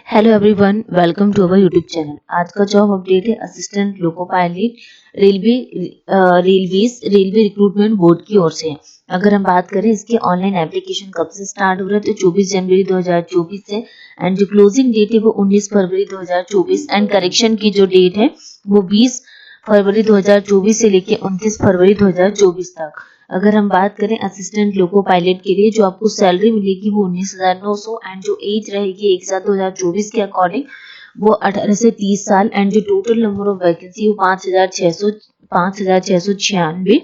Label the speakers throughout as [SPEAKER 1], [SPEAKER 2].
[SPEAKER 1] Hello everyone, welcome to our YouTube channel. आज का job update है assistant loco pilot railway recruitment board की ओर से। अगर हम बात करें इसके ऑनलाइन एप्लीकेशन कब से स्टार्ट हो रहा है तो 24 जनवरी 2024 से, एंड जो क्लोजिंग डेट है वो 19 फरवरी 2024 एंड करेक्शन की जो डेट है वो 20 फरवरी 2024 से लेकर 29 फरवरी 2024 तक। अगर हम बात करें असिस्टेंट लोको पायलट के लिए, जो आपको सैलरी मिलेगी वो 19,900 एंड जो एज रहेगी 1/7/2024 के अकॉर्डिंग वो 18 से 30 साल एंड जो टोटल नंबर ऑफ वैकेंसी वो 5,696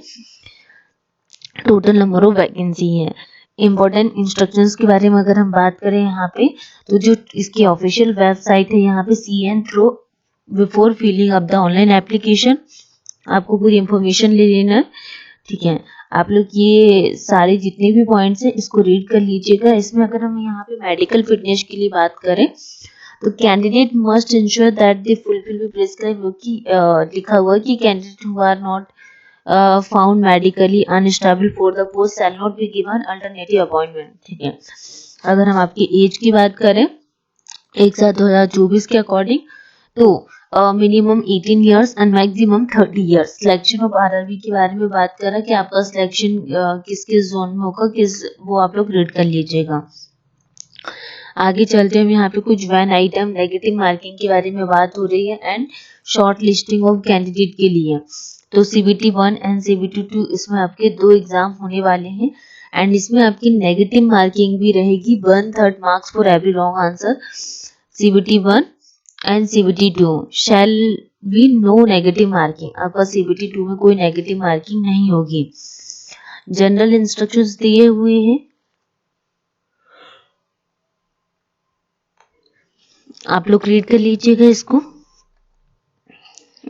[SPEAKER 1] टोटल नंबर ऑफ वैकेंसी है। इम्पोर्टेंट इंस्ट्रक्शंस के बारे में अगर हम बात करें यहाँ पे, तो जो इसकी ऑफिशियल वेबसाइट है यहाँ पे CN through before filling up the online application, आपको पूरी इंफॉर्मेशन ले लेना है। ठीक है, आप लोग ये सारे जितने भी पॉइंट्स हैं इसको रीड कर लीजिएगा। इसमें अगर हम यहाँ पे मेडिकल फिटनेस के लिए बात करें तो candidate must ensure that they fulfil the prescribe की लिखा हुआ कि candidate who are not found medically unstable for the post shall not be given alternative appointment. ठीक है, अगर हम आपकी एज की बात करें 1/7/2024 के अकॉर्डिंग तो minimum 18 years and maximum 30 years. Selection of RRB के बारे में बात करें कि आपका सिलेक्शन किस किस जोन में होगा, वो आप लोग रीड कर लीजिएगा। आगे चलते हैं, यहाँ पे कुछ वन आइटम नेगेटिव मार्किंग के बारे में बात हो रही है and short listing of candidate के लिए। तो CBT 1 एंड CBT 2 इसमें आपके 2 एग्जाम होने वाले हैं एंड इसमें आपकी नेगेटिव मार्किंग भी रहेगी 1/3 marks for every wrong answer. CBT 1 and CBT 2 shall be no negative marking, आपका CBT 2 में कोई नेगेटिव मार्किंग नहीं होगी। जनरल इंस्ट्रक्शंस दिए हुए हैं, आप लोग रीड कर लीजिएगा इसको।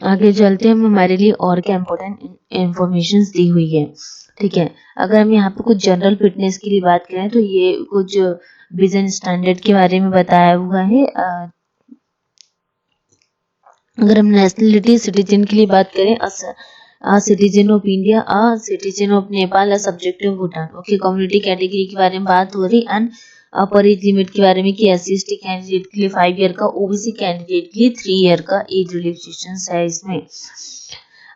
[SPEAKER 1] आगे चलते हैं, हमारे लिए और क्या इम्पोर्टेंट इंफॉर्मेशन दी हुई है। ठीक है, अगर हम यहाँ पे कुछ जनरल फिटनेस के लिए बात करें तो ये कुछ विजन स्टैंडर्ड के बारे में बताया हुआ है। अगर हम नेशनलिटी सिटीजन के लिए बात करें, citizen of India, citizen of Nepal, subject of Bhutan. Okay, community category के बारे में बात हो रही एंड अपर एज लिमिट के बारे में कि SC/ST कैंडिडेट के लिए 5 ईयर का, OBC कैंडिडेट के लिए 3 ईयर का एज रिलैक्सेशन है इसमें।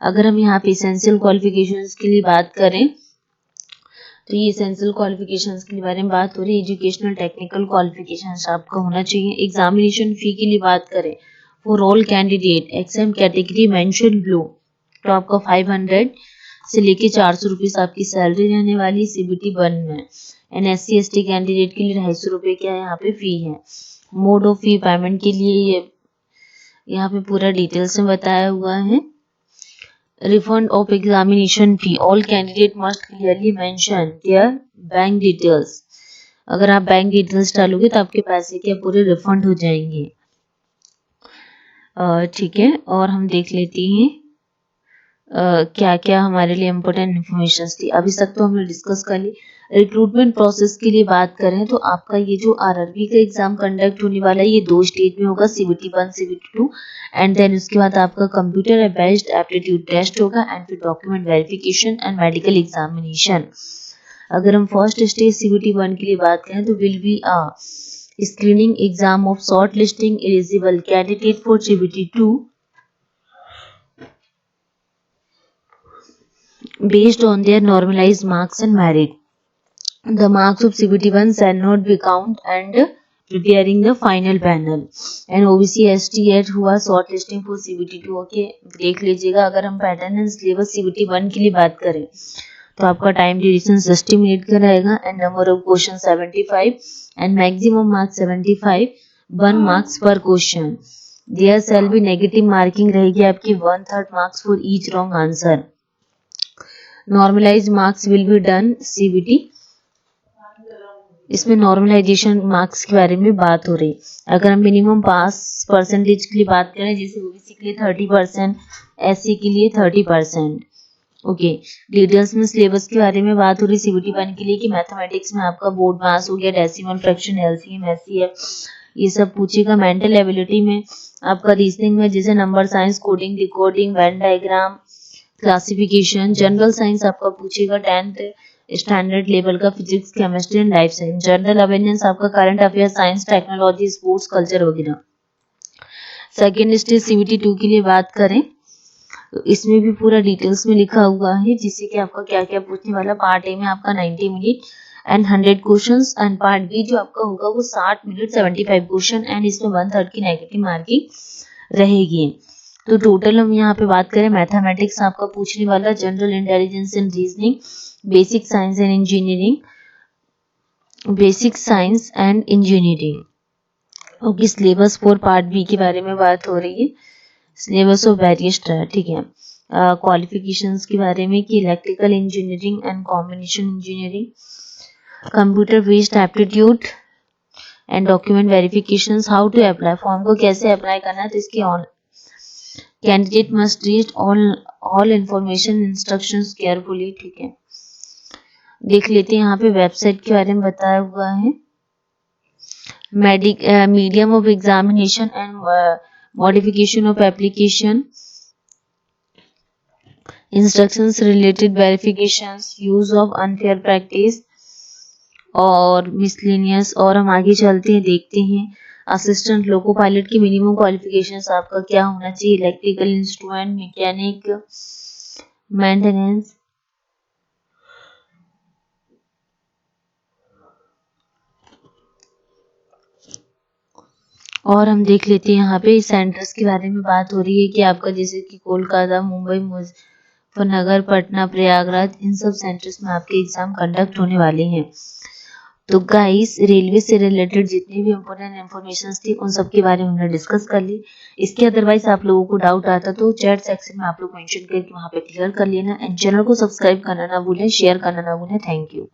[SPEAKER 1] अगर हम यहाँ पे एसेंशियल क्वालिफिकेशंस के लिए बात करें तो ये एसेंशियल क्वालिफिकेशंस के बारे में बात हो रही है। एजुकेशनल टेक्निकल क्वालिफिकेशंस आपका होना चाहिए। एग्जामिनेशन फी के लिए बात करें for all candidate except category mention below तो आपका 500 से लेके 400 रुपीज आपकी सैलरी रहने वाली CBT 1 में एंड SC/ST कैंडिडेट के लिए 250 रुपये क्या यहाँ पे फी है। मोड ऑफ फी पेमेंट के लिए ये यहाँ पे पूरा डिटेल्स में बताया हुआ है। Refund of examination fee. All candidate must clearly mention their bank details. अगर आप बैंक डिटेल्स डालोगे तो आपके पैसे क्या पूरे रिफंड हो जाएंगे। ठीक है, और हम देख लेते हैं क्या क्या हमारे लिए इम्पोर्टेंट इन्फॉर्मेशन थी। अभी तक तो हमने डिस्कस कर ली। रिक्रूटमेंट प्रोसेस के लिए बात करें तो आपका ये जो RRB का एग्जाम कंडक्ट होने वाला है ये 2 स्टेज में होगा, CBT 1 CBT 2 एंड देन उसके बाद आपका कंप्यूटर बेस्ड एप्टीट्यूड टेस्ट होगा एंड फिर document verification and medical examination. अगर हम फर्स्ट स्टेज CBT 1 के लिए बात करें तो will be a screening exam of short listing eligible candidate for CBT 2 based on their normalized marks and merit. The marks of CBT 1 shall not be counted and preparing the final panel. And OBC ST who are shortlisting for CBT 2 okay देख लीजिएगा। अगर हम pattern and syllabus CBT 1 के लिए बात करें तो आपका टाइम ड्यूरेशन 60 मिनट का रहेगा and number of question 75 and maximum marks 75, 1 marks पर question. There shall be negative marking रहेगी आपकी 1/3 marks for each wrong answer. Normalise marks will be done CBT, इसमें नॉर्मलाइजेशन मार्क्स के बारे में बात हो रही। अगर हम मिनिमम पास परसेंटेज के लिए बात करें, जैसे OBC के लिए 30%, SC के लिए 30%। ओके, डिटेल्स में सिलेबस के बारे में बात हो रही CBT 1 के लिए कि मैथमेटिक्स में आपका बोर्ड मास हो गया, डेसिमल फ्रैक्शन, LCM SCF ये सब पूछेगा। मेंटल एबिलिटी में आपका रीजनिंग में जैसे number science, coding, decoding, Venn diagram, classification. General science आपका पूछेगा 10th स्टैंडर्ड लेवल का physics, chemistry and life science. General awareness आपका current affair, science, technology, sports, culture वगैरह। सेकेंड स्टेज CBT 2 के लिए बात करें तो इसमें भी पूरा डिटेल्स में लिखा हुआ है जिससे कि आपका क्या क्या पूछने वाला। पार्ट ए में आपका 90 minute and 100 questions and part B जो आपका होगा वो 60 मिनट 75 क्वेश्चन एंड इसमें 1/3 की नेगेटिव मार्किंग रहेगी। तो टोटल हम यहाँ पे बात करें मैथमेटिक्स आपका पूछने वाला, general intelligence and reasoning, basic science and engineering, basic science and engineering. Okay, syllabus for part B के बारे में बात हो रही है, सिलेबस ऑफ वेरियस, ठीक है। क्वालिफिकेशंस के बारे में कि electrical engineering and combination engineering, computer based aptitude and document verifications, how to apply, form को कैसे अप्लाई करना है तो इसकी on candidate must read all information instructions carefully, ठीक है। देख लेते हैं यहाँ पे वेबसाइट के बारे में बताया हुआ है। Medium of examination and modification of application, instructions related verifications, use of unfair practice और मिसलेनियस। और हम आगे चलते हैं, देखते हैं असिस्टेंट लोको पायलट की मिनिमम क्वालिफिकेशंस आपका क्या होना चाहिए, इलेक्ट्रिकल इंस्ट्रूमेंट, मैकेनिक, मेंटेनेंस। और हम देख लेते हैं यहाँ पे सेंटर्स के बारे में बात हो रही है कि आपका जैसे कि कोलकाता, मुंबई, मुजफ्फरनगर, पटना, प्रयागराज, इन सब सेंटर्स में आपके एग्जाम कंडक्ट होने वाले हैं। तो गाइस, रेलवे से रिलेटेड जितनी भी इम्पोर्टेंट इन्फॉर्मेशन थी उन सब के बारे में हमने डिस्कस कर ली। इसके अदरवाइज आप लोगों को डाउट आता तो चैट सेक्शन में आप लोग मेंशन करके वहाँ पे क्लियर कर लेना। एंड चैनल को सब्सक्राइब करना ना भूलें, शेयर करना ना भूलें। Thank you.